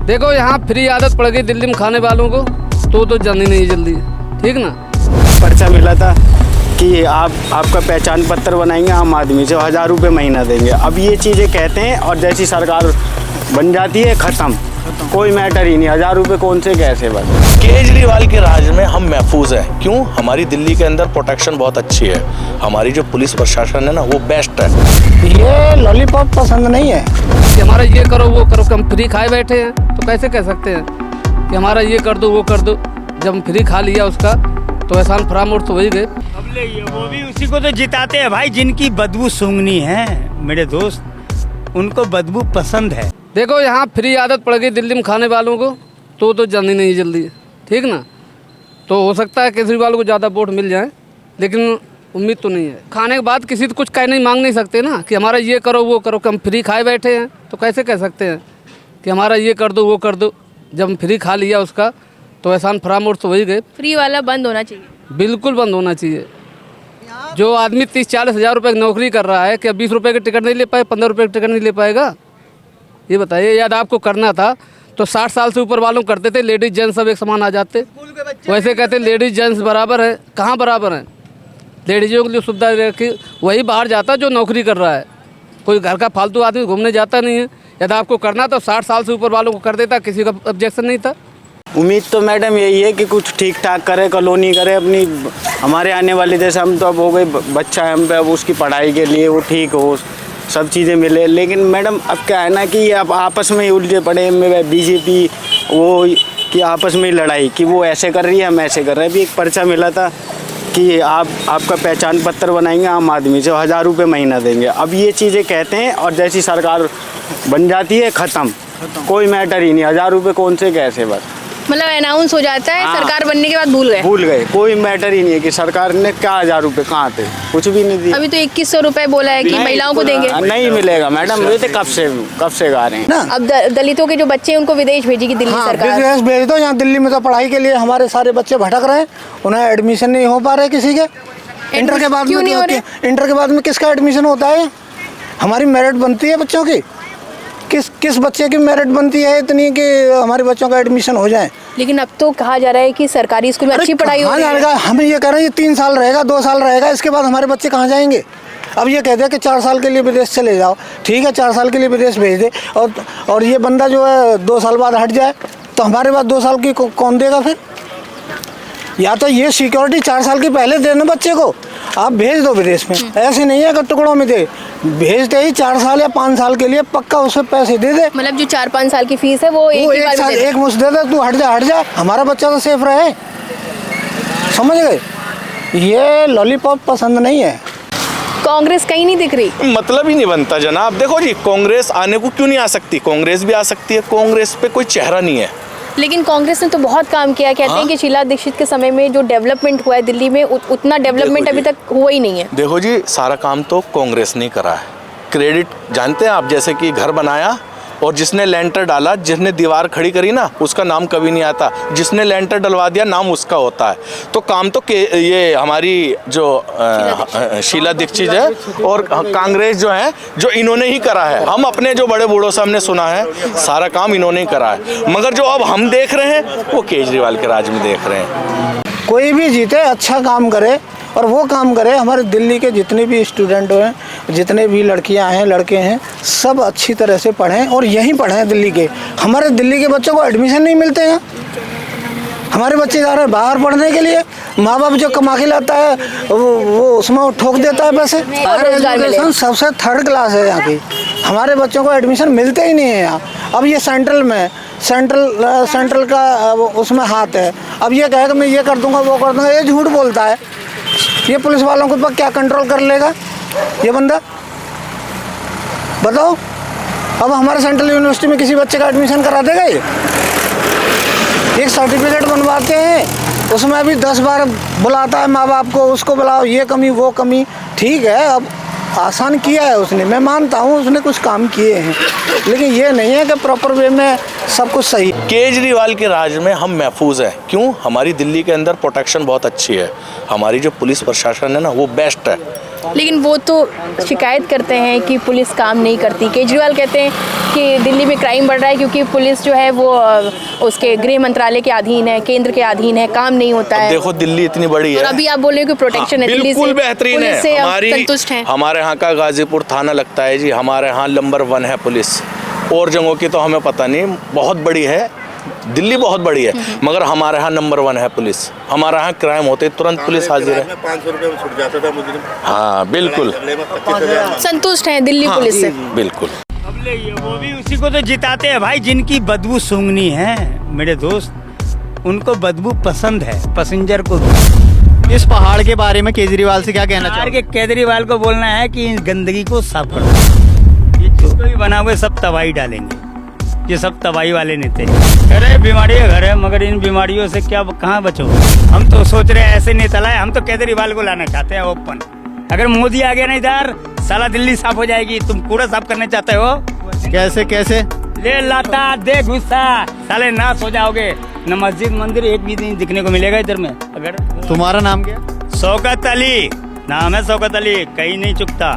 देखो यहाँ फ्री आदत पड़ गई दिल्ली में खाने वालों को, तो जानी नहीं जल्दी, ठीक ना। पर्चा मिला था कि आपका पहचान पत्र बनाएंगे आम आदमी से, 1000 रुपये महीना देंगे। अब ये चीज़ें कहते हैं और जैसी सरकार बन जाती है ख़त्म, कोई मैटर ही नहीं। 1000 रुपये कौन से कैसे बस। केजरीवाल के राज में हम महफूज हैं। क्यों? हमारी दिल्ली के अंदर प्रोटेक्शन बहुत अच्छी है। हमारी जो पुलिस प्रशासन है ना, वो बेस्ट है। ये लॉलीपॉप पसंद नहीं है कि हमारा ये करो वो करो, हम फ्री खाए बैठे हैं तो कैसे कह सकते हैं कि हमारा ये कर दो वो कर दो। जब हम फ्री खा लिया उसका तो एहसान फरामोश तो हो ही गए। अब ले वो भी उसी को तो जिताते हैं भाई, जिनकी बदबू सूंघनी है मेरे दोस्त, उनको बदबू पसंद है। देखो यहाँ फ्री आदत पड़ गई दिल्ली में खाने वालों को, तो जानी नहीं जल्दी, ठीक ना। तो हो सकता है केजरीवाल को ज़्यादा वोट मिल जाए, लेकिन उम्मीद तो नहीं है। खाने के बाद किसी से कुछ कह नहीं मांग नहीं सकते ना कि हमारा ये करो वो करो, कि हम फ्री खाए बैठे हैं तो कैसे कह सकते हैं कि हमारा ये कर दो वो कर दो। जब हम फ्री खा लिया उसका तो एहसान फरामोश तो हो ही गए। फ्री वाला बंद होना चाहिए, बिल्कुल बंद होना चाहिए। जो आदमी 30-40 हज़ार रुपये की नौकरी कर रहा है, क्या 20 रुपये की टिकट नहीं ले पाए, 15 रुपये की टिकट नहीं ले पाएगा? ये बताइए। याद आपको करना था तो 60 साल से ऊपर वालों करते थे, लेडीज जेंट्स सब एक समान आ जाते। वैसे कहते लेडीज जेंट्स बराबर है, कहाँ बराबर हैं? लेडीजों के लिए सुविधा रखी, वही बाहर जाता जो नौकरी कर रहा है, कोई घर का फालतू आदमी घूमने जाता नहीं है। यदि आपको करना तो 60 साल से ऊपर वालों को कर देता, किसी का ऑब्जेक्शन नहीं था। उम्मीद तो मैडम यही है कि कुछ ठीक ठाक करे, कॉलोनी करे अपनी। हमारे आने वाले जैसे हम तो अब हो गए, बच्चा है हम पे, अब उसकी पढ़ाई के लिए वो ठीक हो, सब चीज़ें मिले। लेकिन मैडम अब क्या है ना कि अब आपस में ही उलझे पड़े हैं, बीजेपी वो कि आपस में ही लड़ाई कि वो ऐसे कर रही है हम ऐसे कर रहे हैं। अभी एक पर्चा मिला था कि आपका पहचान पत्र बनाएंगे आम आदमी से, 1000 रुपये महीना देंगे। अब ये चीज़ें कहते हैं और जैसी सरकार बन जाती है ख़त्म, कोई मैटर ही नहीं। 1000 रुपये कौन से कैसे बस, मतलब अनाउंस हो जाता है। हाँ। सरकार बनने के बाद भूल गए, कोई मैटर ही नहीं है कि सरकार ने क्या 1000 रुपये कहाँ थे, कुछ भी नहीं दिया। अभी तो 2100 रुपए बोला है कि महिलाओं को देंगे। नहीं मिलेगा मैडम, ये तो कब से गा रहे हैं ना। अब दलितों के जो बच्चे हैं उनको विदेश भेजेगी दिल्ली सरकार। विदेश भेज दो। यहाँ दिल्ली में तो पढ़ाई के लिए हमारे सारे बच्चे भटक रहे हैं, उन्हें एडमिशन नहीं हो पा रहे किसी के। इंटर के बाद क्यों नहीं हो रहे? इंटर के बाद में किसका एडमिशन होता है? हमारी मेरिट बनती है बच्चों की, किस बच्चे की मेरिट बनती है इतनी कि हमारे बच्चों का एडमिशन हो जाए। लेकिन अब तो कहा जा रहा है कि सरकारी स्कूल में अच्छी पढ़ाई हो रही है। हम ये कह रहे हैं 3 साल रहेगा, 2 साल रहेगा, इसके बाद हमारे बच्चे कहाँ जाएंगे? अब ये कहते हैं कि 4 साल के लिए विदेश चले जाओ। ठीक है, 4 साल के लिए विदेश भेज दे, और ये बंदा जो है 2 साल बाद हट जाए तो हमारे पास 2 साल की कौन देगा फिर? या तो ये सिक्योरिटी 4 साल की पहले देना बच्चे को, आप भेज दो विदेश में। ऐसे नहीं है कि टुकड़ों में दे, भेजते ही 4 साल या 5 साल के लिए पक्का उसे पैसे दे दे। मतलब जो 4-5 साल की फीस है वो एक मुश्त दे दे, तू हट जा, हमारा बच्चा तो सेफ रहे। समझ गए? ये लॉलीपॉप पसंद नहीं है। कांग्रेस कहीं नहीं दिख रही, मतलब ही नहीं बनता जनाब। देखो जी, कांग्रेस आने को क्यों नहीं आ सकती? कांग्रेस भी आ सकती है। कांग्रेस पे कोई चेहरा नहीं है। लेकिन कांग्रेस ने तो बहुत काम किया। कहते हैं कि शीला दीक्षित के समय में जो डेवलपमेंट हुआ है दिल्ली में, उतना डेवलपमेंट अभी तक हुआ ही नहीं है। देखो जी, सारा काम तो कांग्रेस ने करा है। क्रेडिट जानते हैं आप, जैसे कि घर बनाया और जिसने लेंटर डाला, जिसने दीवार खड़ी करी ना, उसका नाम कभी नहीं आता। जिसने लेंटर डलवा दिया नाम उसका होता है। तो काम तो ये हमारी जो शीला दीक्षित है और कांग्रेस जो है, जो इन्होंने ही करा है। हम अपने जो बड़े बूढ़ों से हमने सुना है, सारा काम इन्होंने ही करा है। मगर जो अब हम देख रहे हैं वो केजरीवाल के राज में देख रहे हैं। कोई भी जीते अच्छा काम करे, और वो काम करे। हमारे दिल्ली के जितने भी स्टूडेंट हैं, जितने भी लड़कियां हैं लड़के हैं, सब अच्छी तरह से पढ़ें और यहीं पढ़ें दिल्ली के। हमारे दिल्ली के बच्चों को एडमिशन नहीं मिलते हैं। हमारे बच्चे जा रहे हैं बाहर पढ़ने के लिए, माँ बाप जो कमा के लाता है वो उसमें ठोक देता है पैसे। एजुकेशन सबसे 3rd क्लास है यहाँ की। हमारे बच्चों को एडमिशन मिलते ही नहीं है यहाँ। अब ये सेंट्रल का उसमें हाथ है। अब ये कहेगा मैं ये कर दूंगा वो कर दूंगा, ये झूठ बोलता है। ये पुलिस वालों के ऊपर क्या कंट्रोल कर लेगा ये बंदा? बताओ। अब हमारे सेंट्रल यूनिवर्सिटी में किसी बच्चे का एडमिशन करा देगा ये? एक सर्टिफिकेट बनवाते हैं, उसमें भी 10 बार बुलाता है माँ बाप को, उसको बुलाओ, ये कमी वो कमी। ठीक है, अब आसान किया है उसने, मैं मानता हूँ उसने कुछ काम किए हैं, लेकिन ये नहीं है कि प्रॉपर वे में सब कुछ सही। केजरीवाल के राज में हम महफूज हैं। क्यों? हमारी दिल्ली के अंदर प्रोटेक्शन बहुत अच्छी है। हमारी जो पुलिस प्रशासन है ना, वो बेस्ट है। लेकिन वो तो शिकायत करते हैं कि पुलिस काम नहीं करती। केजरीवाल कहते हैं कि दिल्ली में क्राइम बढ़ रहा है क्योंकि पुलिस जो है वो उसके गृह मंत्रालय के अधीन है, केंद्र के अधीन है, काम नहीं होता है। देखो दिल्ली इतनी बड़ी है और अभी आप बोल रहे हो कि प्रोटेक्शन है दिल्ली से, बिल्कुल बेहतरीन पुलिस से है। आप हमारी संतुष्ट हैं? हमारे यहाँ का गाजीपुर थाना लगता है जी, हमारे यहाँ नंबर 1 है पुलिस। और जगहों की तो हमें पता नहीं, बहुत बड़ी है दिल्ली, बहुत बड़ी है, मगर हमारे यहाँ नंबर 1 है पुलिस। हमारे यहाँ क्राइम होते तुरंत पुलिस हाजिर है। 500 रुपये में छुट जाता था मुजरिम। हाँ बिल्कुल, संतुष्ट हैं दिल्ली पुलिस से? बिल्कुल। अब ले ये वो भी उसी को तो जिताते हैं भाई जिनकी बदबू सूंघनी है मेरे दोस्त। उनको बदबू पसंद है, पैसेंजर को। इस पहाड़ के बारे में केजरीवाल से क्या कहना बिहार चाहोगे? के केजरीवाल को बोलना है कि इस गंदगी को साफ करो। ये जिसको भी बना हुए सब तबाही डालेंगे, ये सब तबाही वाले नेता हैं। अरे बीमारी है घर है, मगर इन बीमारियों से क्या कहाँ बचो। हम तो सोच रहे हैं ऐसे नेता लाए, हम तो केजरीवाल को लाना चाहते हैं ओपन। अगर मोदी आ गया ना इधर, साला दिल्ली साफ हो जाएगी। तुम कूड़ा साफ करने चाहते हो? कैसे कैसे? ले लाता दे गुस्सा, साले नाश हो जाओगे। न मस्जिद मंदिर एक भी नहीं दिखने को मिलेगा इधर में। अगर तुम्हारा नाम क्या? शौकत अली नाम है, शौकत अली, कहीं नहीं चुकता।